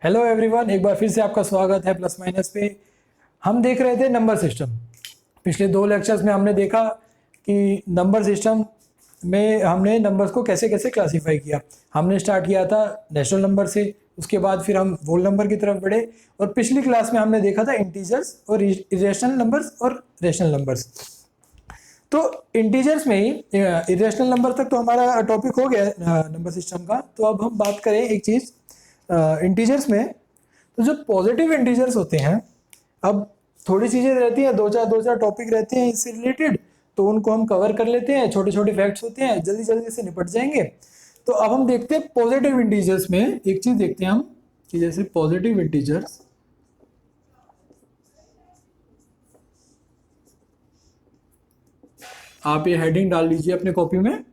Hello everyone, एक बार फिर से आपका स्वागत है प्लस माइनस पे। हम देख रहे थे नंबर सिस्टम। पिछले 2 लेक्चर्स में हमने देखा कि नंबर सिस्टम में हमने नंबर्स को कैसे कैसे क्लासीफाई किया। हमने स्टार्ट किया था नेचुरल नंबर से, उसके बाद फिर हम होल नंबर की तरफ बढ़े और पिछली क्लास में हमने देखा था इंटीजर्स और इरेशनल नंबर्स और रेशनल नंबर्स। तो इंटीजर्स में ही इरेशनल नंबर तक तो हमारा टॉपिक हो गया नंबर सिस्टम का। तो अब हम बात करें एक चीज़ इंटीजर्स में। तो जो पॉजिटिव इंटीजर्स होते हैं, अब थोड़ी चीज़ें रहती हैं, दो चार टॉपिक रहते हैं इससे रिलेटेड, तो उनको हम कवर कर लेते हैं। छोटे छोटे फैक्ट्स होते हैं, जल्दी जल्दी से निपट जाएंगे। तो अब हम देखते हैं पॉजिटिव इंटीजर्स में एक चीज़ देखते हैं हम कि जैसे पॉजिटिव इंटीजर्स, आप ये हेडिंग डाल लीजिए अपने कॉपी में।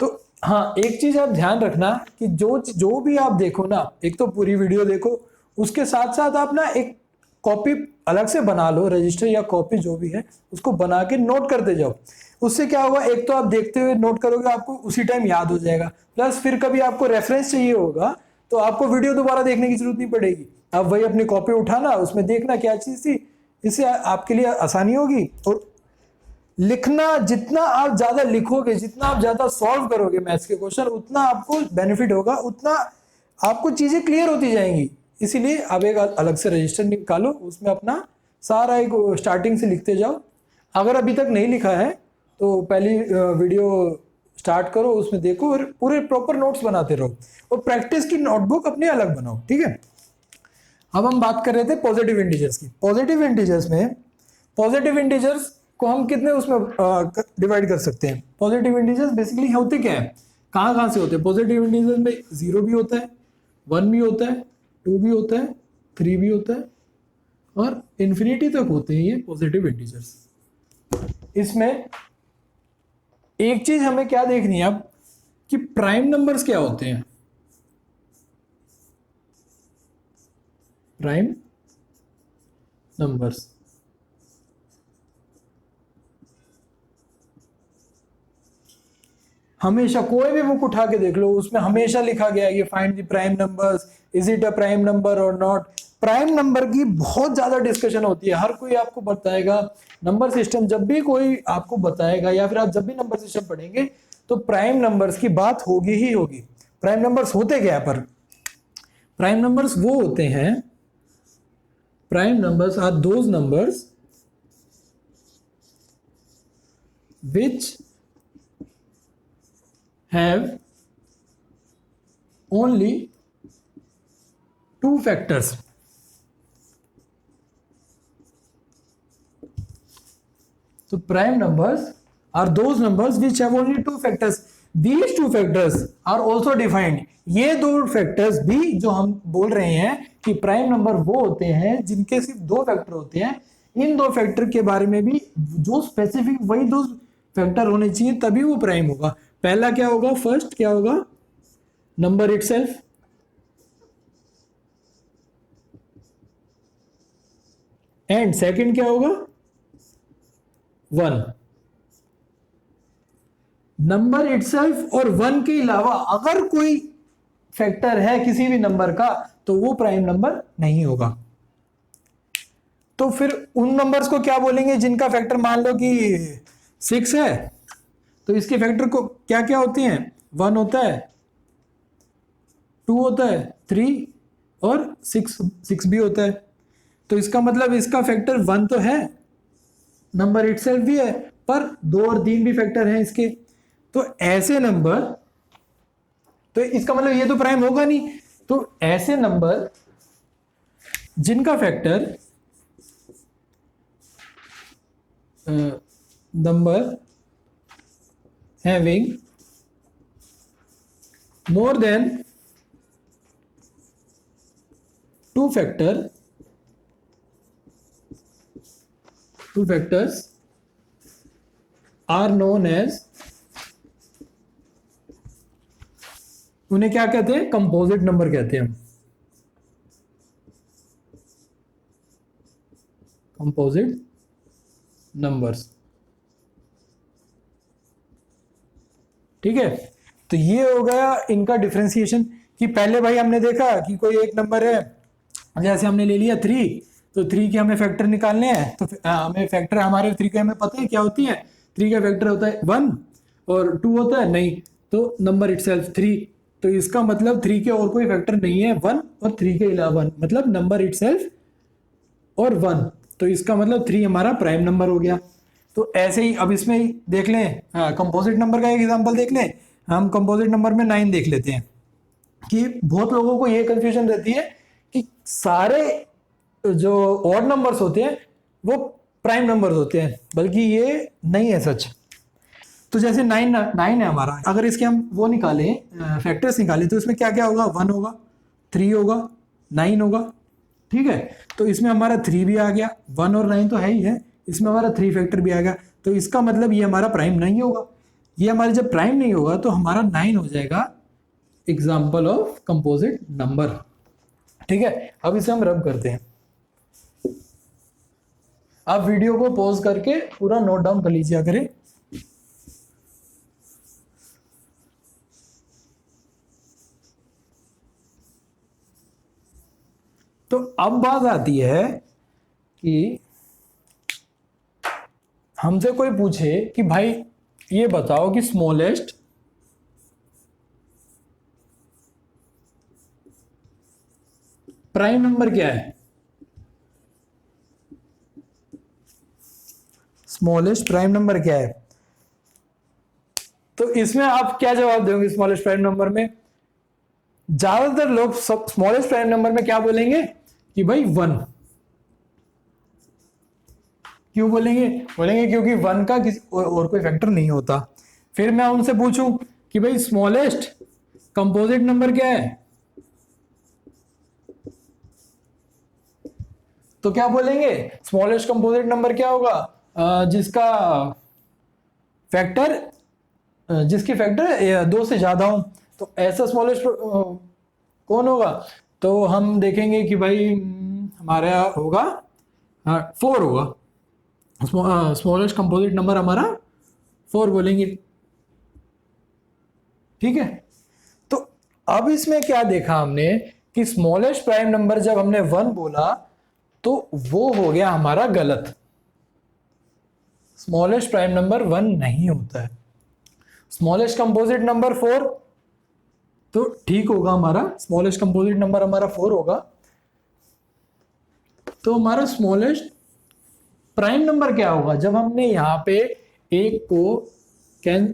तो हाँ, एक चीज आप ध्यान रखना कि जो भी आप देखो ना, एक तो पूरी वीडियो देखो, उसके साथ साथ आप ना एक कॉपी अलग से बना लो, रजिस्टर या कॉपी जो भी है उसको बना के नोट करते जाओ। उससे क्या होगा, एक तो आप देखते हुए नोट करोगे, आपको उसी टाइम याद हो जाएगा, प्लस फिर कभी आपको रेफरेंस चाहिए होगा तो आपको वीडियो दोबारा देखने की जरूरत नहीं पड़ेगी। आप वही अपनी कॉपी उठाना, उसमें देखना क्या चीज थी, इससे आपके लिए आसानी होगी। और लिखना, जितना आप ज्यादा लिखोगे, जितना आप ज्यादा सॉल्व करोगे मैथ्स के क्वेश्चन, उतना आपको बेनिफिट होगा, उतना आपको चीजें क्लियर होती जाएंगी। इसीलिए आप एक अलग से रजिस्टर निकालो, उसमें अपना सारा एक स्टार्टिंग से लिखते जाओ। अगर अभी तक नहीं लिखा है तो पहली वीडियो स्टार्ट करो, उसमें देखो और पूरे प्रॉपर नोट्स बनाते रहो और प्रैक्टिस की नोटबुक अपनी अलग बनाओ, ठीक है। अब हम बात कर रहे थे पॉजिटिव इंटीजर्स की। पॉजिटिव इंटीजर्स को हम कितने उसमें डिवाइड कर सकते हैं। पॉजिटिव इंटीजर्स बेसिकली होते क्या है, कहाँ से होते हैं। पॉजिटिव इंटीजर्स में 0 भी होता है, 1 भी होता है, 2 भी होता है, 3 भी होता है और इन्फिनिटी तक होते हैं ये पॉजिटिव इंटीजर्स। इसमें एक चीज हमें क्या देखनी है अब कि प्राइम नंबर्स क्या होते हैं। प्राइम नंबर्स हमेशा कोई भी बुक उठा के देख लो, उसमें हमेशा लिखा गया है कि find the prime numbers, is it a prime number और नॉट। प्राइम नंबर की बहुत ज्यादा डिस्कशन होती है, हर कोई आपको बताएगा नंबर सिस्टम। जब भी कोई आपको बताएगा या फिर आप जब भी नंबर सिस्टम पढ़ेंगे तो प्राइम नंबर्स की बात होगी ही होगी। प्राइम नंबर्स होते क्या है, पर प्राइम नंबर्स वो होते हैं, prime numbers are those numbers which have only 2 factors. So prime numbers are those numbers which have only 2 factors. These 2 factors are also defined. ये 2 फैक्टर्स भी जो हम बोल रहे हैं कि प्राइम नंबर वो होते हैं जिनके सिर्फ 2 फैक्टर होते हैं। इन 2 फैक्टर के बारे में भी जो स्पेसिफिक वही 2 फैक्टर होने चाहिए तभी वो प्राइम होगा। पहला क्या होगा, फर्स्ट क्या होगा, नंबर इटसेल्फ, एंड सेकंड क्या होगा, 1। नंबर इटसेल्फ और 1 के अलावा अगर कोई फैक्टर है किसी भी नंबर का तो वो प्राइम नंबर नहीं होगा। तो फिर उन नंबर्स को क्या बोलेंगे जिनका फैक्टर मान लो कि 6 है, तो इसके फैक्टर को क्या क्या होते हैं, 1 होता है, 2 होता है, 3 और 6 भी होता है। तो इसका मतलब इसका फैक्टर 1 तो है, नंबर इटसेल्फ भी है, पर 2 और 3 भी फैक्टर हैं इसके। तो ऐसे नंबर, तो इसका मतलब ये तो प्राइम होगा नहीं। तो ऐसे नंबर जिनका factor number having more than 2 factors are known as, उन्हें क्या कहते हैं, कंपोजिट नंबर कहते हैं। कंपोजिट नंबर्स, ठीक है। तो ये हो गया इनका डिफरेंशिएशन। कि पहले भाई हमने देखा कि कोई एक नंबर है, जैसे हमने ले लिया 3, तो 3 के हमें फैक्टर निकालने हैं, तो हमें फैक्टर हमारे 3 के हमें पता है क्या होती है, 3 का फैक्टर होता है 1 और 2 होता है नहीं, तो नंबर इटसेल्फ 3। तो इसका मतलब 3 के और कोई फैक्टर नहीं है, 1 और 3 के अलावा 1, मतलब नंबर इटसेल्फ और 1, तो इसका मतलब 3 हमारा प्राइम नंबर हो गया। तो ऐसे ही अब इसमें ही देख लें, कंपोजिट नंबर का एक एग्जांपल देख लें। हम कंपोजिट नंबर में 9 देख लेते हैं कि बहुत लोगों को ये कंफ्यूजन रहती है कि सारे जो ऑड नंबर्स होते हैं वो प्राइम नंबर्स होते हैं, बल्कि ये नहीं है सच। तो जैसे 9 है हमारा, अगर इसके हम वो निकालें फैक्टर्स निकालें, तो इसमें क्या क्या होगा, 1 होगा, 3 होगा, 9 होगा, ठीक है। तो इसमें हमारा 3 भी आ गया, 1 और 9 तो है ही है, इसमें हमारा 3 फैक्टर भी आ गया, तो इसका मतलब ये हमारा प्राइम नहीं होगा। ये हमारा जब प्राइम नहीं होगा तो हमारा 9 हो जाएगा एग्जाम्पल ऑफ कंपोजिट नंबर, ठीक है। अब इसे हम रब करते हैं। आप वीडियो को पॉज करके पूरा नोट डाउन कर लीजिए करें। तो अब बात आती है कि हमसे कोई पूछे कि भाई ये बताओ कि स्मॉलेस्ट प्राइम नंबर क्या है, स्मॉलेस्ट प्राइम नंबर क्या है। तो इसमें आप क्या जवाब दोगे स्मॉलेस्ट प्राइम नंबर में? ज्यादातर लोग सब स्मॉलेस्ट प्राइम नंबर में क्या बोलेंगे कि भाई 1। क्यों बोलेंगे? बोलेंगे क्योंकि 1 का किसी और कोई फैक्टर नहीं होता। फिर मैं उनसे पूछूं कि भाई स्मॉलेस्ट कंपोजिट नंबर क्या है, तो क्या बोलेंगे? स्मॉलेस्ट कंपोजिट नंबर क्या होगा? जिसका फैक्टर जिसकी फैक्टर 2 से ज्यादा हो। तो ऐसा स्मॉलेस्ट कौन होगा? तो हम देखेंगे कि भाई हमारा होगा 4 होगा, स्मॉलेस्ट कंपोजिट नंबर हमारा 4 बोलेंगे, ठीक है। तो अब इसमें क्या देखा हमने कि स्मॉलेस्ट प्राइम नंबर जब हमने 1 बोला तो वो हो गया हमारा गलत। स्मॉलेस्ट प्राइम नंबर 1 नहीं होता है। स्मॉलेस्ट कंपोजिट नंबर 4 तो ठीक होगा, हमारा स्मॉलेस्ट कंपोजिट नंबर हमारा 4 होगा। तो हमारा स्मॉलेस्ट प्राइम नंबर क्या होगा? जब हमने यहां पे एक को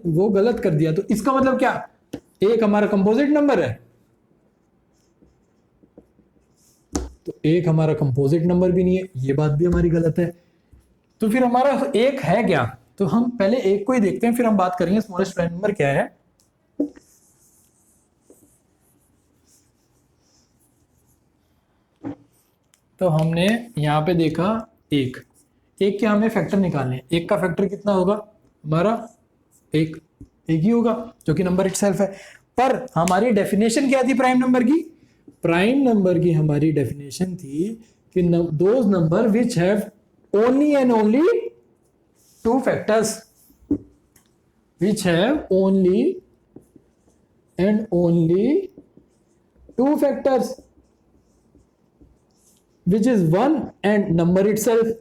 वो गलत कर दिया, तो इसका मतलब क्या? एक हमारा कंपोजिट नंबर है, तो एक हमारा कंपोजिट नंबर भी नहीं है, ये बात भी हमारी गलत है। तो फिर हमारा एक है क्या? तो हम पहले एक को ही देखते हैं, फिर हम बात करेंगे स्मॉलेस्ट प्राइम नंबर क्या है। तो हमने यहां पे देखा एक के हमें फैक्टर निकालने हैं। एक का फैक्टर कितना होगा हमारा? एक ही होगा जो कि नंबर इटसेल्फ है। पर हमारी डेफिनेशन क्या थी प्राइम नंबर की? प्राइम नंबर की हमारी डेफिनेशन थी कि those number which have only and only 2 factors, which have only and only 2 factors, which is 1 and number itself.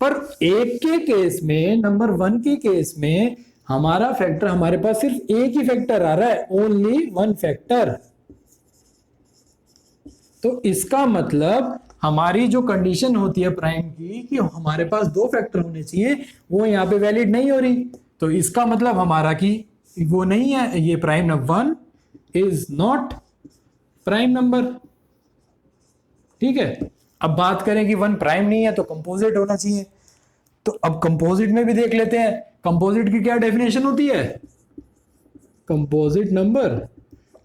पर एक के केस में, नंबर 1 के केस में हमारा फैक्टर, हमारे पास सिर्फ एक ही फैक्टर आ रहा है, ओनली 1 फैक्टर। तो इसका मतलब हमारी जो कंडीशन होती है प्राइम की कि हमारे पास 2 फैक्टर होने चाहिए, वो यहां पे वैलिड नहीं हो रही। तो इसका मतलब हमारा कि वो नहीं है, ये prime number 1 is not prime number, ठीक है। अब बात करें कि 1 प्राइम नहीं है तो कंपोजिट होना चाहिए। तो अब कंपोजिट में भी देख लेते हैं, कंपोजिट की क्या डेफिनेशन होती है? कंपोजिट नंबर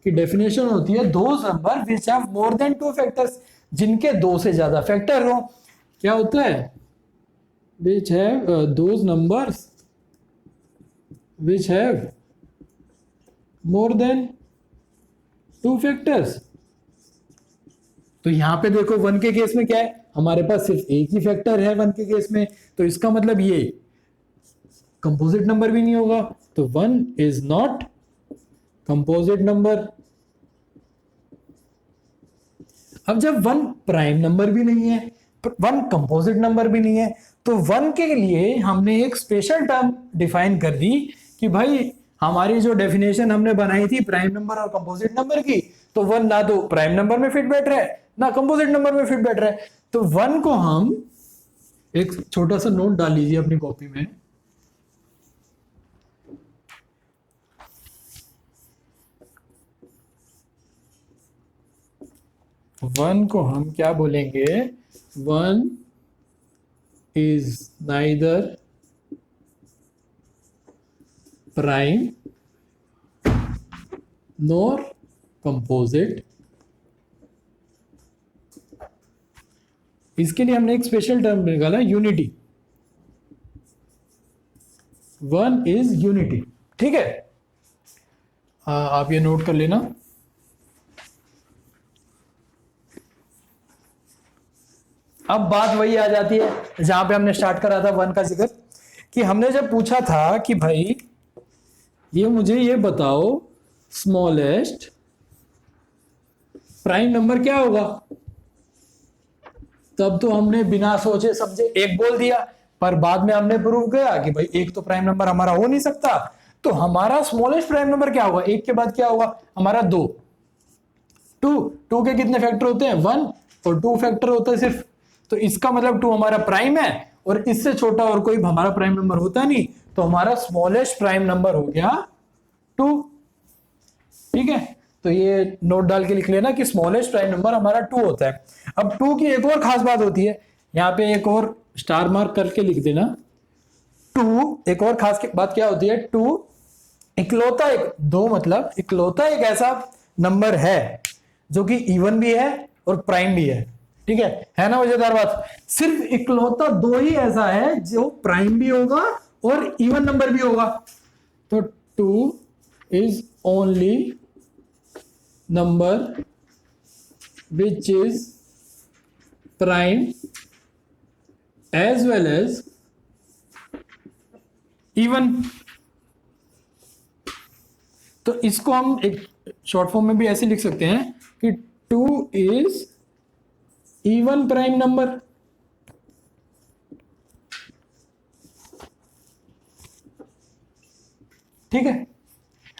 की डेफिनेशन होती है those number which have more than 2 factors, जिनके 2 से ज्यादा फैक्टर हो। क्या होता है? Which have those numbers which have more than 2 factors. तो यहां पे देखो 1 के केस में क्या है, हमारे पास सिर्फ एक ही फैक्टर है 1 के केस में, तो इसका मतलब ये कंपोजिट नंबर भी नहीं होगा। तो 1 इज नॉट कंपोजिट नंबर। अब जब वन प्राइम नंबर भी नहीं है, वन कंपोजिट नंबर भी नहीं है, तो वन के लिए हमने एक स्पेशल टर्म डिफाइन कर दी कि भाई हमारी जो डेफिनेशन हमने बनाई थी प्राइम नंबर और कंपोजिट नंबर की, तो वन ना तो प्राइम नंबर में फिट बैठ रहा है ना कंपोजिट नंबर में फिट बैठ रहा है। तो वन को हम, एक छोटा सा नोट डाल लीजिए अपनी कॉपी में, वन को हम क्या बोलेंगे, one is neither prime nor composite. इसके लिए हमने एक स्पेशल टर्म निकाला, यूनिटी। वन इज यूनिटी, ठीक है। आप ये नोट कर लेना। अब बात वही आ जाती है जहां पे हमने स्टार्ट करा था वन का जिक्र, कि हमने जब पूछा था कि भाई ये मुझे ये बताओ स्मॉलेस्ट प्राइम नंबर क्या होगा, तब तो हमने बिना सोचे समझे एक बोल दिया, पर बाद में हमने प्रूव किया कि भाई एक तो प्राइम नंबर हमारा हो नहीं सकता, तो हमारा स्मॉलेस्ट प्राइम नंबर क्या होगा, एक के बाद क्या होगा हमारा दो। टू के कितने फैक्टर होते हैं, वन, और टू फैक्टर होता है सिर्फ, तो इसका मतलब टू हमारा प्राइम है, और इससे छोटा और कोई हमारा प्राइम नंबर होता नहीं, तो हमारा स्मॉलेस्ट प्राइम नंबर हो गया टू। ठीक है, तो ये नोट डाल के लिख लेना कि स्मॉलेस्ट प्राइम नंबर हमारा टू होता है। अब टू की एक और खास बात होती है, यहाँ पे एक और स्टार मार्क करके लिख देना। टू एक और खास बात क्या होती है, टू इकलौता एक, दो मतलब इकलौता एक ऐसा नंबर है जो कि इवन भी है और प्राइम भी है। ठीक है ना मजेदार बात, सिर्फ इकलौता दो ही ऐसा है जो प्राइम भी होगा और इवन नंबर भी होगा। तो two is only number which is prime as well as even। तो इसको हम एक शॉर्ट फॉर्म में भी ऐसे लिख सकते हैं कि two is even prime number. ठीक है,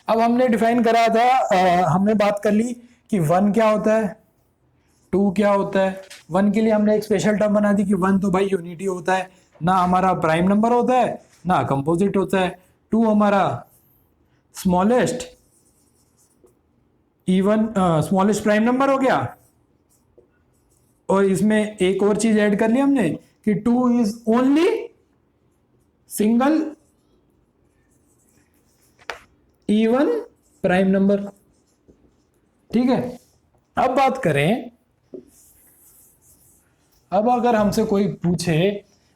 अब हमने डिफाइन करा था, हमने बात कर ली कि वन क्या होता है, टू क्या होता है। वन के लिए हमने एक स्पेशल टर्म बना दी कि वन तो भाई यूनिटी होता है, ना हमारा प्राइम नंबर होता है ना कंपोजिट होता है। टू हमारा smallest even smallest prime number हो गया, और इसमें एक और चीज ऐड कर ली हमने कि two is only single even prime number. ठीक है, अब बात करें, अब अगर हमसे कोई पूछे,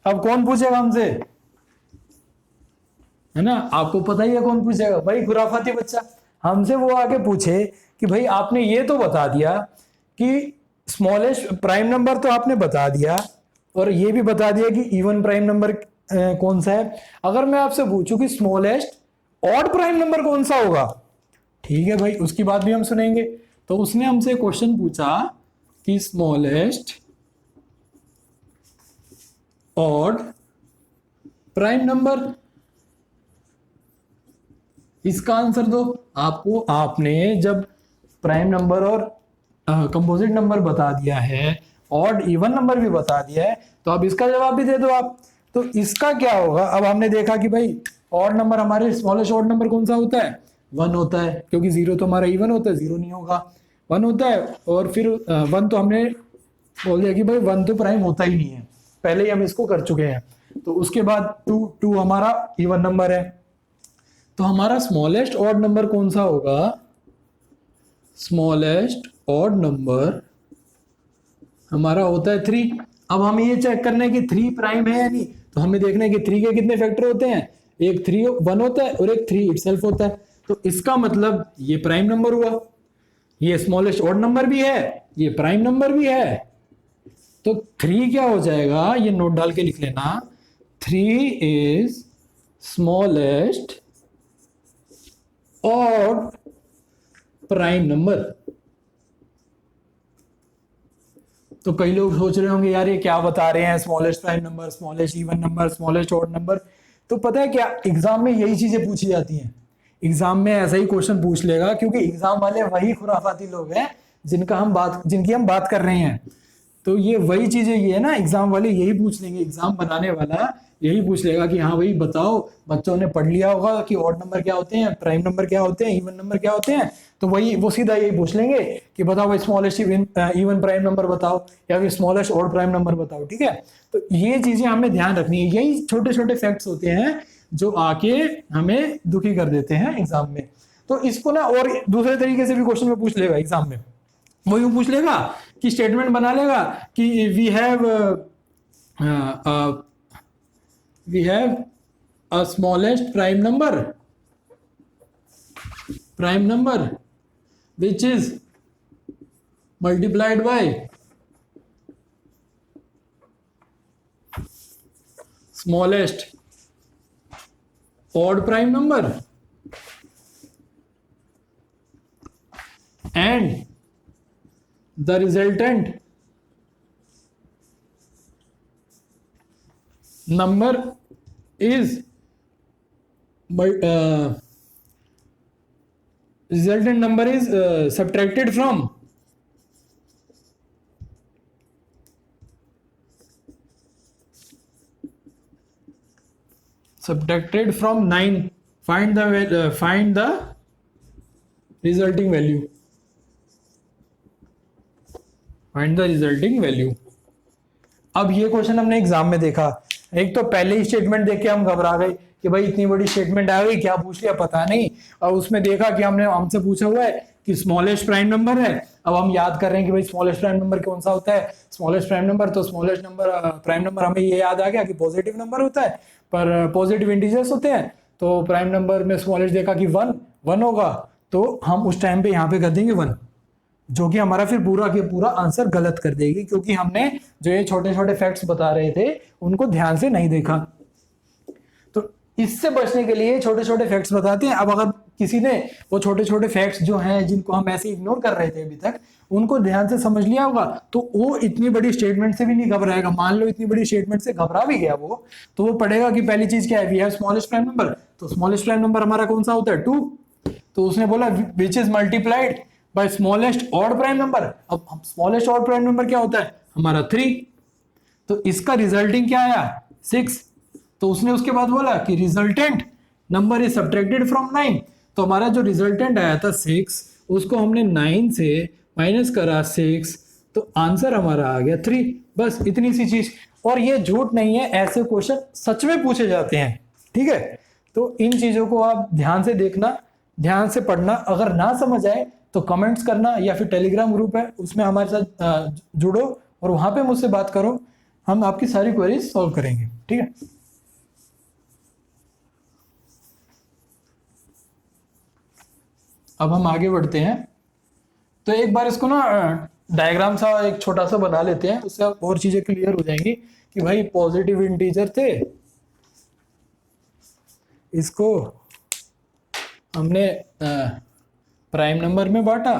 अब कौन पूछेगा हमसे, है ना, आपको पता ही है कौन पूछेगा, भाई खुराफाती बच्चा। हमसे वो आके पूछे कि भाई आपने ये तो बता दिया कि स्मॉलेस्ट प्राइम नंबर तो आपने बता दिया, और ये भी बता दिया कि इवन प्राइम नंबर कौन सा है। अगर मैं आपसे पूछूं कि स्मॉलेस्ट ऑड प्राइम नंबर कौन सा होगा, ठीक है भाई, उसकी बात भी हम सुनेंगे। तो उसने हमसे क्वेश्चन पूछा कि स्मॉलेस्ट ऑड प्राइम नंबर, इसका आंसर दो। आपको, आपने जब प्राइम नंबर और कंपोजिट नंबर बता दिया है, ऑड इवन नंबर भी बता दिया है, तो अब इसका जवाब भी दे दो आप। तो इसका क्या होगा, अब हमने देखा कि भाई ऑड नंबर, हमारे स्मॉलेस्ट ऑड नंबर कौन सा होता है, वन होता है, क्योंकि जीरो तो हमारा इवन होता है, जीरो नहीं होगा, वन होता है। और फिर वन तो हमने बोल दिया कि भाई वन तो प्राइम होता ही नहीं है, पहले ही हम इसको कर चुके हैं। तो उसके बाद टू हमारा इवन नंबर है, तो हमारा स्मॉलेस्ट ऑड नंबर कौन सा होगा, स्मॉलेस्ट ऑड नंबर हमारा होता है थ्री। अब हमें ये चेक करना है कि थ्री प्राइम है या नहीं, तो हमें देखना है कि थ्री के कितने फैक्टर होते हैं, एक थ्री वन होता है और एक थ्री इटसेल्फ होता है। तो इसका मतलब ये प्राइम नंबर हुआ, ये स्मॉलेस्ट ऑड नंबर भी है, ये प्राइम नंबर भी है। तो थ्री क्या हो जाएगा, ये नोट डाल के लिख लेना, three is smallest odd prime number. तो कई लोग सोच रहे होंगे यार ये क्या बता रहे हैं, smallest prime number, smallest even number, smallest odd number. तो पता है क्या, एग्जाम में यही चीजें पूछी जाती हैं। एग्जाम में ऐसा ही क्वेश्चन पूछ लेगा, क्योंकि एग्जाम वाले वही खुराफाती लोग हैं जिनकी हम बात कर रहे हैं। तो ये वही चीजें ये है ना, एग्जाम वाले यही पूछ लेंगे, एग्जाम बनाने वाला यही पूछ लेगा कि हाँ भाई बताओ, बच्चों ने पढ़ लिया होगा कि ऑड नंबर क्या होते हैं, प्राइम नंबर क्या होते हैं, इवन नंबर क्या होते हैं। तो वही वो सीधा यही पूछ लेंगे कि बताओ भाई स्मॉलेस्ट इवन प्राइम नंबर बताओ, या फिर स्मॉलेस्ट ऑड प्राइम नंबर बताओ। ठीक है, तो ये चीजें हमें ध्यान रखनी है। यही छोटे छोटे फैक्ट्स होते हैं जो आके हमें दुखी कर देते हैं एग्जाम में। तो इसको ना और दूसरे तरीके से भी क्वेश्चन में पूछ लेगा एग्जाम में। वो यूं पूछ लेगा कि स्टेटमेंट बना लेगा कि we have a smallest prime number which is multiplied by smallest odd prime number and the resultant number is resultant number is subtracted from subtracted from 9, find the resulting value, find the resulting value। अब ये question हमने exam में देखा, एक तो पहले ही statement देख के हम घबरा गए कि भाई इतनी बड़ी स्टेटमेंट आ गई, क्या पूछ लिया पता नहीं। और उसमें देखा कि हमसे पूछा हुआ है कि स्मॉलेस्ट प्राइम नंबर है। अब हम याद कर रहे हैं कि भाई स्मॉलेस्ट प्राइम नंबर कौन सा होता है, स्मॉलेस्ट प्राइम नंबर। तो स्मॉलेस्ट नंबर प्राइम नंबर हमें ये याद आ गया कि पॉजिटिव नंबर होता है, पर पॉजिटिव इंटीजर्स होते हैं। तो प्राइम नंबर में स्मॉलेस्ट देखा कि 1 होगा, तो हम उस टाइम पे यहाँ पे कर देंगे 1, जो कि हमारा फिर पूरा के पूरा आंसर गलत कर देगी, क्योंकि हमने जो ये छोटे छोटे फैक्ट्स बता रहे थे उनको ध्यान से नहीं देखा। तो इससे बचने के लिए छोटे छोटे फैक्ट्स बताते हैं। अब अगर किसी ने वो छोटे छोटे फैक्ट्स जो हैं जिनको हम ऐसे इग्नोर कर रहे थे अभी तक, उनको ध्यान से समझ लिया होगा, तो वो इतनी बड़ी स्टेटमेंट से भी नहीं घबराएगा। मान लो इतनी बड़ी स्टेटमेंट से घबरा भी गया वो, तो वो पढ़ेगा कि पहली चीज क्या है, we have smallest prime number. तो स्मॉलेस्ट प्राइम नंबर हमारा कौन सा होता है, 2। तो उसने बोला which is multiplied by smallest odd prime number. अब स्मॉलेस्ट ऑड प्राइम नंबर क्या होता है हमारा 3, तो इसका रिजल्टिंग क्या आया 6। तो उसने उसके बाद बोला कि resultant number is subtracted from 9। तो हमारा जो रिजल्टेंट आया था 6, उसको हमने 9 से माइनस करा 6, तो आंसर हमारा आ गया 3। बस इतनी सी चीज। और ये झूठ नहीं है, ऐसे क्वेश्चन सच में पूछे जाते हैं। ठीक है, तो इन चीजों को आप ध्यान से देखना, ध्यान से पढ़ना। अगर ना समझ आए तो कमेंट्स करना, या फिर टेलीग्राम ग्रुप है उसमें हमारे साथ जुड़ो और वहां पे मुझसे बात करो, हम आपकी सारी क्वेरीज सॉल्व करेंगे। ठीक है, अब हम आगे बढ़ते हैं। तो एक बार इसको ना डायग्राम सा एक छोटा सा बना लेते हैं, उससे और चीजें क्लियर हो जाएंगी कि भाई पॉजिटिव इंटीजर थे, इसको हमने प्राइम नंबर में बांटा,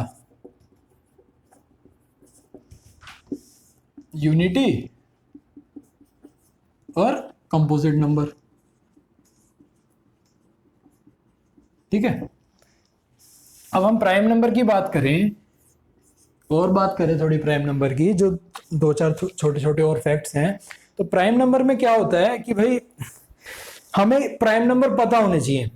यूनिटी और कंपोजिट नंबर। ठीक है, अब हम प्राइम नंबर की बात करें, और बात करें थोड़ी प्राइम नंबर की, जो 2-4 छोटे छोटे और फैक्ट्स हैं। तो प्राइम नंबर में क्या होता है कि भाई हमें प्राइम नंबर पता होने चाहिए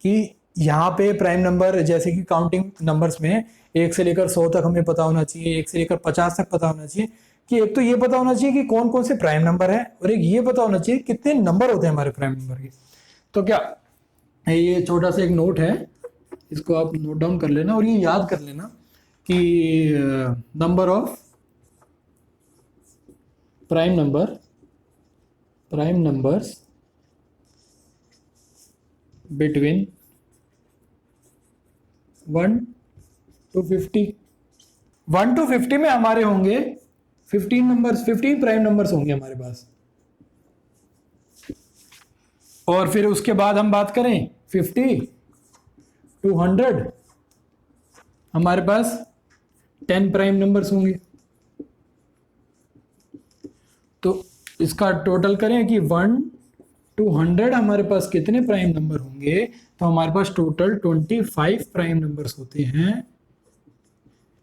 कि यहाँ पे प्राइम नंबर, जैसे कि काउंटिंग नंबर्स में 1 से लेकर 100 तक हमें पता होना चाहिए, 1 से लेकर 50 तक पता होना चाहिए। कि एक तो ये पता होना चाहिए कि कौन कौन से प्राइम नंबर है, और एक ये पता होना चाहिए कितने नंबर होते हैं हमारे प्राइम नंबर के। तो क्या ये छोटा सा एक नोट है, इसको आप नोट डाउन कर लेना और ये याद कर लेना कि number of prime numbers between 1 to 50। 1 to 50 में हमारे होंगे 15 प्राइम नंबर्स होंगे हमारे पास। और फिर उसके बाद हम बात करें 50 to 100, हमारे पास 10 प्राइम नंबर्स होंगे। तो इसका टोटल करें कि 1 to 100 हमारे पास कितने प्राइम नंबर होंगे, तो हमारे पास टोटल 25 प्राइम नंबर्स होते हैं,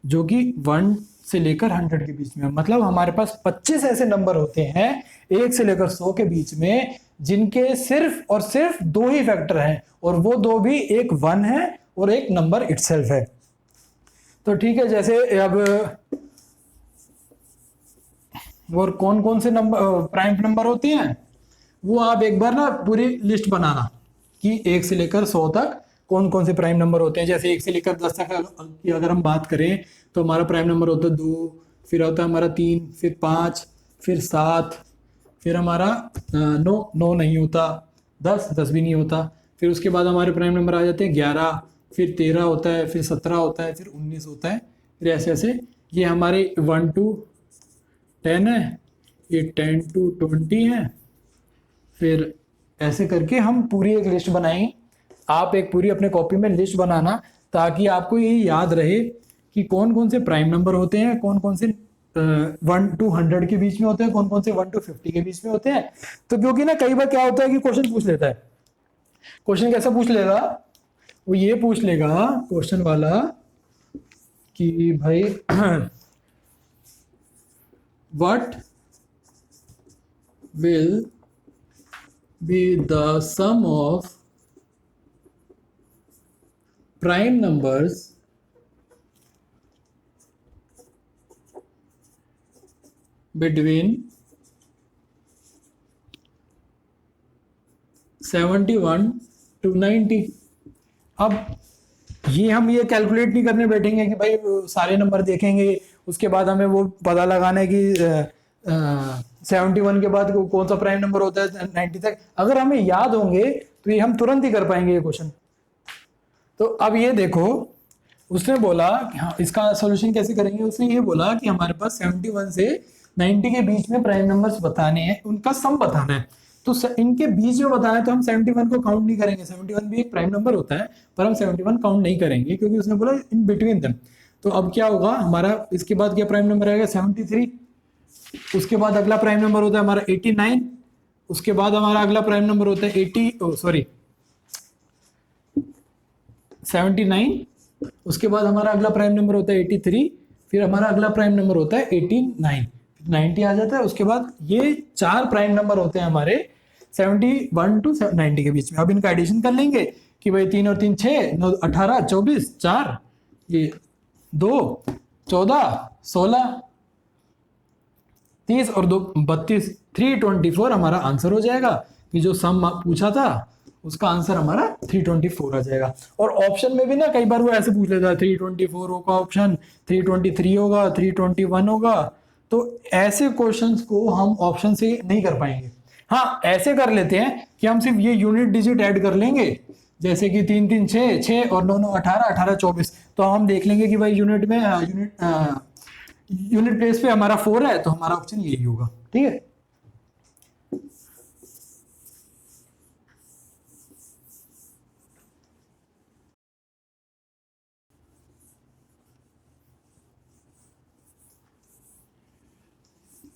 जो कि 1 से लेकर 100 के बीच में। मतलब हमारे पास 25 ऐसे नंबर होते हैं 1 से लेकर 100 के बीच में, जिनके सिर्फ और सिर्फ 2 ही फैक्टर हैं, और वो 2 भी, एक 1 है और एक नंबर इटसेल्फ है। तो ठीक है, जैसे अब और कौन कौन से नंबर प्राइम नंबर होते हैं, वो आप एक बार ना पूरी लिस्ट बनाना कि 1 से लेकर 100 तक कौन कौन से प्राइम नंबर होते हैं। जैसे 1 से लेकर 10 तक की अगर हम बात करें, तो हमारा प्राइम नंबर होता है 2, फिर होता है हमारा 3, फिर 5, फिर 7, फिर हमारा 9 नहीं होता, 10 भी नहीं होता। फिर उसके बाद हमारे प्राइम नंबर आ जाते हैं 11, फिर 13 होता है, फिर 17 होता है, फिर 19 होता है, फिर ऐसे ऐसे ये हमारे 1 to 10 है, ये 10 to 20 है। फिर ऐसे करके हम पूरी एक लिस्ट बनाएंगे। आप एक पूरी अपने कॉपी में लिस्ट बनाना, ताकि आपको ये याद रहे कि कौन कौन से प्राइम नंबर होते हैं, कौन कौन से 1 to 100 के बीच में होते हैं, कौन कौन से 1 to 50 के बीच में होते हैं। तो क्योंकि ना कई बार क्या होता है कि क्वेश्चन पूछ लेता है। क्वेश्चन कैसा पूछ लेगा, वो ये पूछ लेगा क्वेश्चन वाला कि भाई what will be the sum of prime numbers between 71 to 90। अब ये हम ये कैलकुलेट नहीं करने बैठेंगे कि भाई सारे नंबर देखेंगे, उसके बाद हमें वो पता लगाना है कि 71 के बाद कौन सा प्राइम नंबर होता है 90 तक। अगर हमें याद होंगे तो ये हम तुरंत ही कर पाएंगे ये क्वेश्चन। तो अब ये देखो, उसने बोला कि हाँ इसका सॉल्यूशन कैसे करेंगे। उसने ये बोला कि हमारे पास 71 से 90 के बीच में प्राइम नंबर्स बताने हैं, उनका सम बताना है। तो इनके बीच में बताना है, तो हम 71 को काउंट नहीं करेंगे। 71 भी एक प्राइम नंबर होता है, पर हम 71 काउंट नहीं करेंगे, क्योंकि उसने बोला इन बिटवीन देम। तो अब क्या होगा हमारा, इसके बाद क्या प्राइम नंबर आएगा 73, उसके बाद अगला प्राइम नंबर होता है हमारा 89, उसके बाद हमारा अगला प्राइम नंबर होता है 79, उसके बाद हमारा अगला प्राइम नंबर होता है 83, फिर हमारा अगला प्राइम नंबर होता है 89, 90 आ जाता है। उसके बाद ये 4 प्राइम नंबर होते हैं हमारे 71 to 90 के बीच में। अब इनका एडिशन कर लेंगे कि भाई 3 और 3 6, 9 18, 24, 4 ये 2 14, 16, 30 और 2 32, 324 हमारा आंसर हो जाएगा। कि जो सम पूछा था उसका आंसर हमारा 324 आ जाएगा। और ऑप्शन में भी ना कई बार वो ऐसे पूछ लेता है 324 होगा ऑप्शन, 323 होगा, 321 होगा। तो ऐसे क्वेश्चंस को हम ऑप्शन से नहीं कर पाएंगे। हाँ ऐसे कर लेते हैं कि हम सिर्फ ये यूनिट डिजिट ऐड कर लेंगे, जैसे कि 3 3 6 6 और 9 9 18 18 24। तो हम देख लेंगे कि भाई यूनिट में यूनिट प्लेस पे हमारा 4 है, तो हमारा ऑप्शन यही होगा। ठीक है,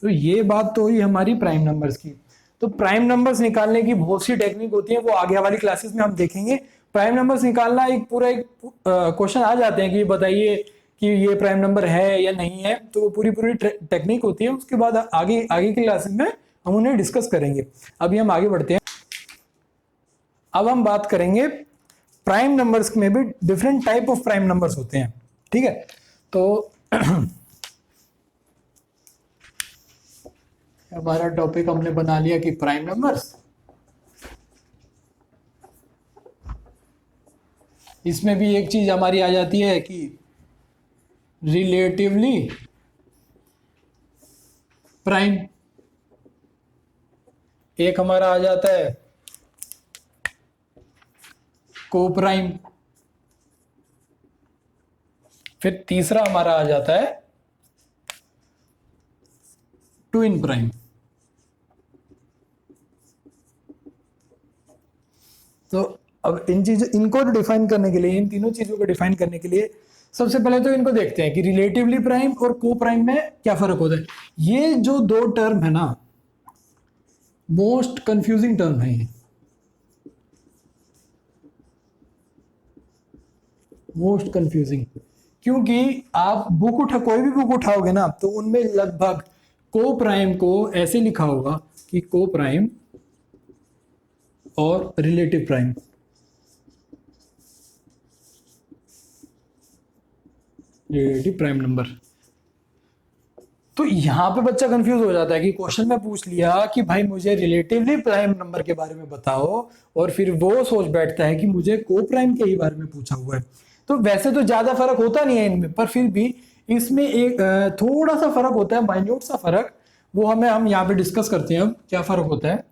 तो ये बात तो हुई हमारी प्राइम नंबर्स की। तो प्राइम नंबर्स निकालने की बहुत सी टेक्निक होती है, वो आगे वाली क्लासेस में हम देखेंगे। प्राइम नंबर्स निकालना एक पूरा एक क्वेश्चन आ जाते हैं कि बताइए कि ये प्राइम नंबर है या नहीं है, तो वो पूरी पूरी टेक्निक होती है। उसके बाद आगे आगे की क्लासेस में हम उन्हें डिस्कस करेंगे। अभी हम आगे बढ़ते हैं। अब हम बात करेंगे प्राइम नंबर्स में भी different type of prime numbers होते हैं। ठीक है, तो हमारा टॉपिक हमने बना लिया कि प्राइम नंबर्स। इसमें भी एक चीज हमारी आ जाती है कि रिलेटिवली प्राइम, एक हमारा आ जाता है को प्राइम, फिर तीसरा हमारा आ जाता है ट्विन प्राइम। तो अब इनको डिफाइन करने के लिए, इन तीनों चीजों को डिफाइन करने के लिए सबसे पहले तो इनको देखते हैं कि रिलेटिवली प्राइम और को प्राइम में क्या फर्क होता है। ये जो दो टर्म है ना, मोस्ट कंफ्यूजिंग टर्म है ये, मोस्ट कंफ्यूजिंग, क्योंकि आप कोई भी बुक उठाओगे ना तो उनमें लगभग को प्राइम को ऐसे लिखा होगा कि को प्राइम और relative prime. Relative prime number. तो यहां पे बच्चा कंफ्यूज हो जाता है कि क्वेश्चन में पूछ लिया कि भाई मुझे रिलेटिवली प्राइम नंबर के बारे में बताओ, और फिर वो सोच बैठता है कि मुझे को प्राइम के ही बारे में पूछा हुआ है। तो वैसे तो ज्यादा फर्क होता नहीं है इनमें, पर फिर भी इसमें एक थोड़ा सा फर्क होता है, माइन्यूट सा फर्क, वो हम यहाँ पे डिस्कस करते हैं। अब क्या फर्क होता है,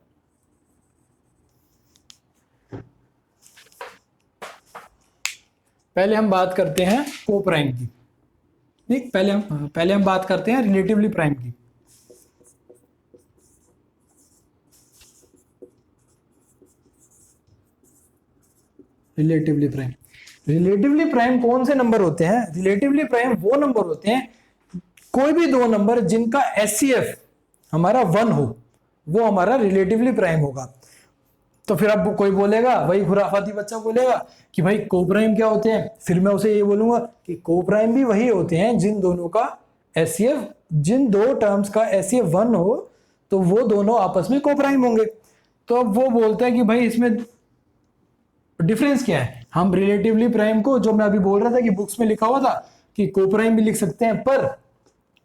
पहले हम बात करते हैं को प्राइम की। ठीक, पहले हम बात करते हैं रिलेटिवली प्राइम की। रिलेटिवली प्राइम कौन से नंबर होते हैं? रिलेटिवली प्राइम वो नंबर होते हैं, कोई भी दो नंबर जिनका एचसीएफ हमारा 1 हो, वो हमारा रिलेटिवली प्राइम होगा। तो फिर अब कोई बोलेगा, वही खुराफाती बच्चा बोलेगा कि भाई को प्राइम क्या होते हैं, फिर मैं उसे ये बोलूंगा कि को प्राइम भी वही होते हैं जिन दोनों का एचसीएफ, जिन दो टर्म्स का एचसीएफ 1 हो तो वो दोनों आपस में को प्राइम होंगे। तो अब वो बोलता है कि भाई इसमें डिफरेंस क्या है। हम रिलेटिवली प्राइम को, जो मैं अभी बोल रहा था कि बुक्स में लिखा हुआ था कि को प्राइम भी लिख सकते हैं, पर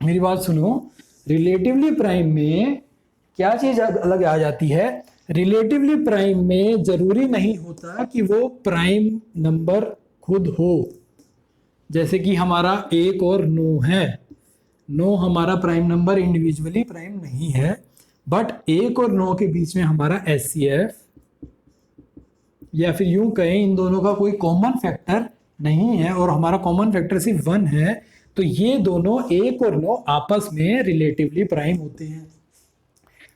मेरी बात सुनो, रिलेटिवली प्राइम में क्या चीज अलग आ जाती है। रिलेटिवली प्राइम में जरूरी नहीं होता कि वो प्राइम नंबर खुद हो। जैसे कि हमारा 1 और 9 है, 9 हमारा प्राइम नंबर इंडिविजुअली प्राइम नहीं है, बट 1 और 9 के बीच में हमारा एचसीएफ, या फिर यूं कहें इन दोनों का कोई कॉमन फैक्टर नहीं है और हमारा कॉमन फैक्टर सिर्फ 1 है, तो ये दोनों 1 और 9 आपस में रिलेटिवली प्राइम होते हैं।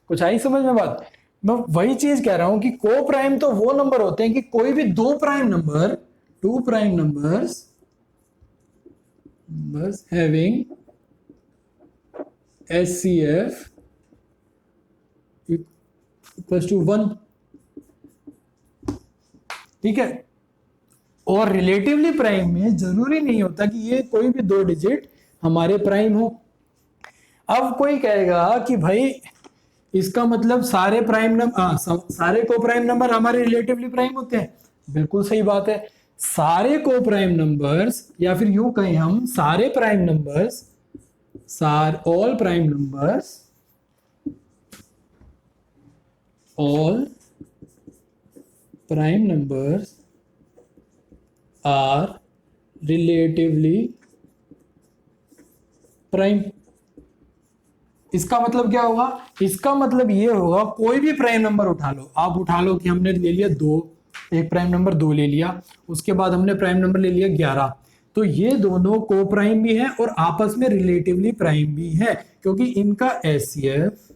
कुछ आई समझ में बात? मैं वही चीज कह रहा हूं कि को प्राइम तो वो नंबर होते हैं कि कोई भी दो prime number, two prime numbers बस हैविंग एचसीएफ इक्वल्स टू 1, ठीक है। और रिलेटिवली प्राइम में जरूरी नहीं होता कि ये कोई भी दो डिजिट हमारे प्राइम हो। अब कोई कहेगा कि भाई इसका मतलब सारे प्राइम नंबर, सारे को प्राइम नंबर हमारे रिलेटिवली प्राइम होते हैं। बिल्कुल सही बात है, सारे को प्राइम नंबर्स, या फिर यूं कहें हम सारे prime numbers, all prime numbers, all prime numbers are relatively prime. इसका मतलब क्या होगा? इसका मतलब ये होगा, कोई भी प्राइम नंबर उठा लो, आप उठा लो कि हमने ले लिया 2, एक प्राइम नंबर 2 ले लिया, उसके बाद हमने प्राइम नंबर ले लिया 11, तो ये दोनों को प्राइम भी है और आपस में रिलेटिवली प्राइम भी है, क्योंकि इनका एचसीएफ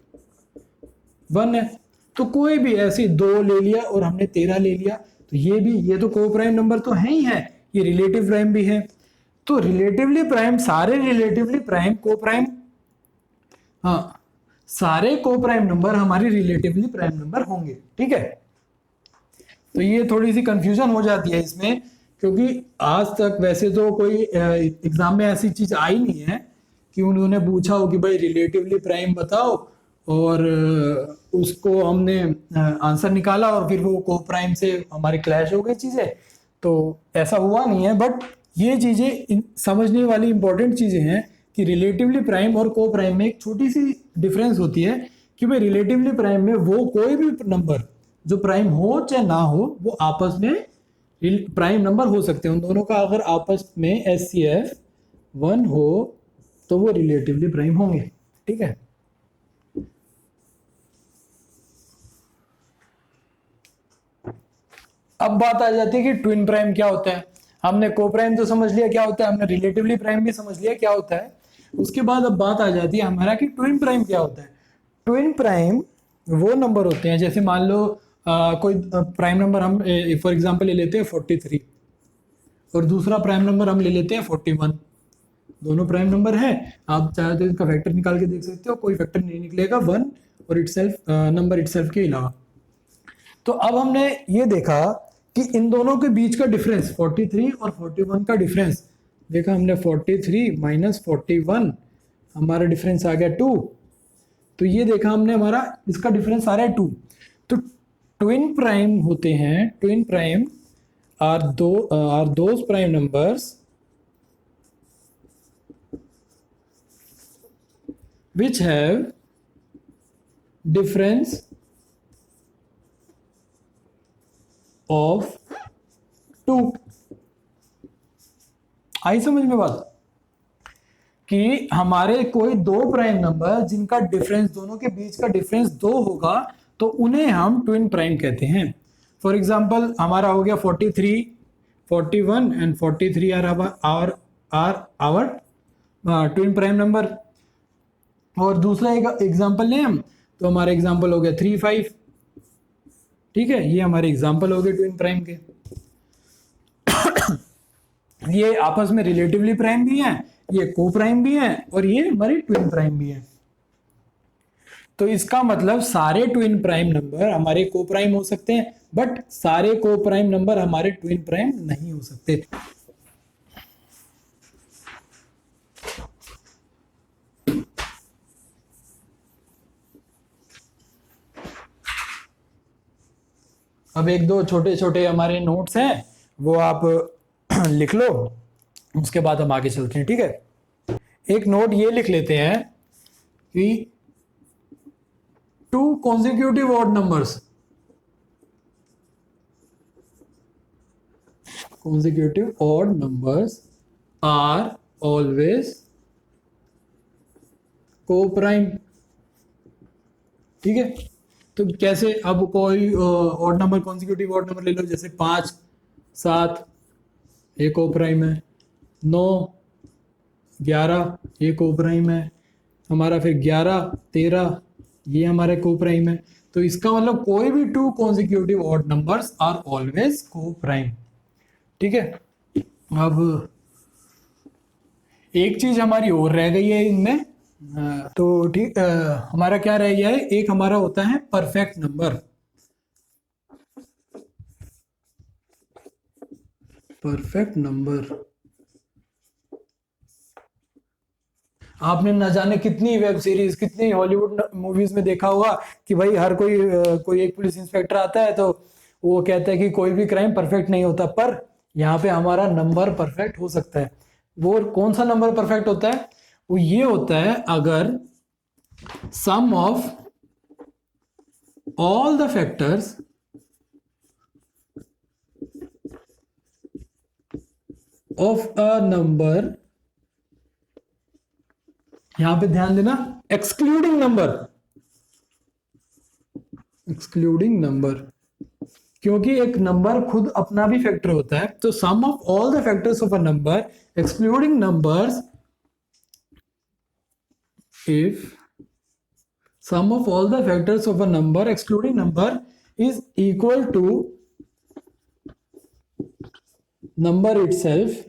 1 है। तो कोई भी ऐसे 2 ले लिया और हमने 13 ले लिया, तो ये तो को प्राइम नंबर तो है ही है, ये रिलेटिव प्राइम भी है। तो रिलेटिवली प्राइम, सारे रिलेटिवली प्राइम को प्राइम, हाँ, सारे को प्राइम नंबर हमारी रिलेटिवली प्राइम नंबर होंगे, ठीक है। तो ये थोड़ी सी कंफ्यूजन हो जाती है इसमें, क्योंकि आज तक वैसे तो कोई एग्जाम में ऐसी चीज आई नहीं है कि उन्होंने पूछा हो कि भाई रिलेटिवली प्राइम बताओ, और उसको हमने आंसर निकाला और फिर वो को प्राइम से हमारी क्लैश हो गई चीजें। तो ऐसा हुआ नहीं है, बट ये चीजें समझने वाली इंपॉर्टेंट चीजें हैं कि रिलेटिवली प्राइम और को प्राइम में एक छोटी सी डिफरेंस होती है कि भाई रिलेटिवली प्राइम में वो कोई भी नंबर जो प्राइम हो चाहे ना हो, वो आपस में प्राइम नंबर हो सकते हैं। उन दोनों का अगर आपस में एचसीएफ 1 हो तो वो रिलेटिवली प्राइम होंगे, ठीक है। अब बात आ जाती है कि ट्विन प्राइम क्या होता है। हमने को प्राइम तो समझ लिया क्या होता है, हमने रिलेटिवली प्राइम भी समझ लिया क्या होता है। उसके बाद अब बात आ जाती है हमारा कि ट्विन प्राइम क्या होता है। ट्विन प्राइम वो नंबर होते हैं, जैसे मान लो कोई प्राइम नंबर हम फॉर एग्जांपल ले लेते हैं 43, और दूसरा प्राइम नंबर हम ले लेते हैं 41। दोनों प्राइम नंबर है, आप चाहे तो इसका फैक्टर निकाल के देख सकते हो, कोई फैक्टर नहीं निकलेगा 1 और इटसेल्फ नंबर इटसेल्फ के अलावा। तो अब हमने ये देखा कि इन दोनों के बीच का डिफरेंस 43 और 41 का डिफरेंस देखा हमने, 43 माइनस 41 हमारा डिफरेंस आ गया 2। तो ये देखा हमने हमारा इसका डिफरेंस आ रहा है 2। तो ट्विन प्राइम होते हैं, twin prime are those prime numbers which have difference of 2। आई समझ में बात कि हमारे कोई दो प्राइम नंबर जिनका डिफरेंस, दोनों के बीच का डिफरेंस 2 होगा तो उन्हें हम ट्विन प्राइम कहते हैं। फॉर एग्जांपल हमारा हो गया 43, 41 and 43 are our twin prime number. और दूसरा एक एग्जांपल लें हम, तो हमारा एग्जांपल हो गया 3, 5। ठीक है, ये हमारे एग्जांपल हो गए ट्विन प्राइम के। ये आपस में रिलेटिवली प्राइम भी हैं, ये को प्राइम भी हैं और ये हमारे ट्विन प्राइम भी हैं। तो इसका मतलब सारे ट्विन प्राइम नंबर हमारे को प्राइम हो सकते हैं, बट सारे को प्राइम नंबर हमारे ट्विन प्राइम नहीं हो सकते। अब एक दो छोटे छोटे हमारे नोट्स हैं, वो आप लिख लो, उसके बाद हम आगे चलते हैं। ठीक है, एक नोट ये लिख लेते हैं कि 2 consecutive odd numbers, consecutive odd numbers are always co-prime। ठीक है, तो कैसे, अब कोई odd number, consecutive odd number ले लो, जैसे 5, 7 ये को प्राइम है, 9, 11 ये को प्राइम है हमारा, फिर 11, 13 ये हमारे को प्राइम है। तो इसका मतलब कोई भी 2 consecutive odd numbers are always coprime. ठीक है, अब एक चीज हमारी और रह गई है इनमें, तो ठीक, हमारा क्या रह गया है, एक हमारा होता है परफेक्ट नंबर। परफेक्ट नंबर आपने न जाने कितनी वेब सीरीज, कितनी हॉलीवुड मूवीज में देखा होगा कि भाई हर कोई एक पुलिस इंस्पेक्टर आता है तो वो कहता है कि कोई भी क्राइम परफेक्ट नहीं होता, पर यहाँ पे हमारा नंबर परफेक्ट हो सकता है। वो कौन सा नंबर परफेक्ट होता है, वो ये होता है अगर sum of all the factors of a number, यहां पे ध्यान देना, एक्सक्लूडिंग नंबर, क्योंकि एक नंबर खुद अपना भी फैक्टर होता है। तो sum of all the factors of a number excluding numbers, if sum of all the factors of a number excluding number is equal to number itself,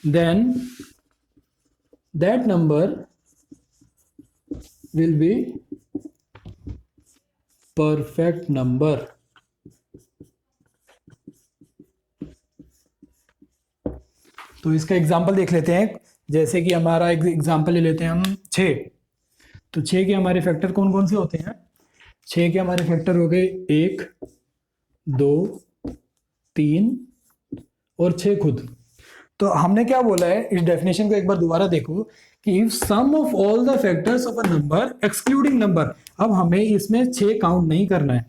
then that number will be perfect number। तो इसका example देख लेते हैं, जैसे कि हमारा एक example ले लेते हैं हम 6। तो 6 के हमारे फैक्टर कौन कौन से होते हैं, 6 के हमारे फैक्टर हो गए 1, 2, 3 और 6 खुद। तो हमने क्या बोला है, इस डेफिनेशन को एक बार दोबारा देखो कि if sum of all the factors of a number excluding number, अब हमें इसमें 6 काउंट नहीं करना है,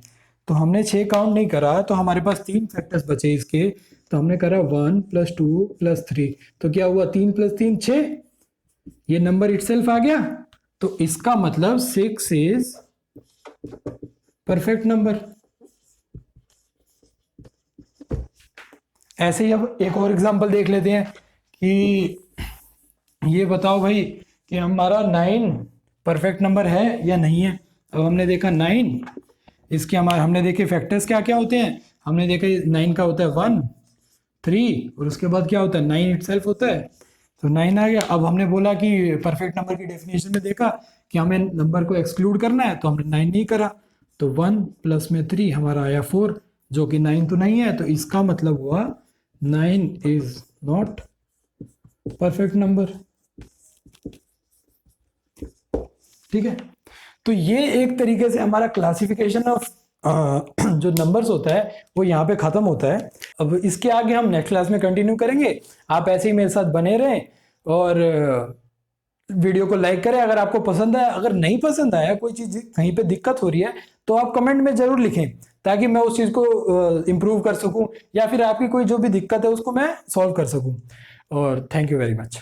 तो हमने 6 काउंट नहीं करा, तो हमारे पास 3 फैक्टर्स बचे इसके, तो हमने करा 1 + 2 + 3, तो क्या हुआ 3 + 3 6, ये नंबर इटसेल्फ आ गया। तो इसका मतलब 6 इज परफेक्ट नंबर। ऐसे ही अब एक और एग्जांपल देख लेते हैं कि ये बताओ भाई कि हमारा 9 परफेक्ट नंबर है या नहीं है। अब हमने देखा 9, इसके हमने देखे फैक्टर्स क्या क्या होते हैं, हमने देखा 9 का होता है 1, 3 और उसके बाद क्या होता है 9 इटसेल्फ होता है, तो 9 आ गया। अब हमने बोला कि परफेक्ट नंबर की डेफिनेशन में देखा कि हमें नंबर को एक्सक्लूड करना है, तो हमने 9 नहीं करा, तो 1 प्लस में 3 हमारा आया 4, जो कि 9 तो नहीं है, तो इसका मतलब हुआ 9 इज नॉट परफेक्ट नंबर। ठीक है, तो ये एक तरीके से हमारा क्लासिफिकेशन ऑफ जो नंबर्स होता है वो यहाँ पे खत्म होता है। अब इसके आगे हम नेक्स्ट क्लास में कंटिन्यू करेंगे। आप ऐसे ही मेरे साथ बने रहें और वीडियो को लाइक करें अगर आपको पसंद आया। अगर नहीं पसंद आया, कोई चीज कहीं पे दिक्कत हो रही है, तो आप कमेंट में जरूर लिखें ताकि मैं उस चीज को इम्प्रूव कर सकूं, या फिर आपकी कोई जो भी दिक्कत है उसको मैं सॉल्व कर सकूं। और थैंक यू वेरी मच।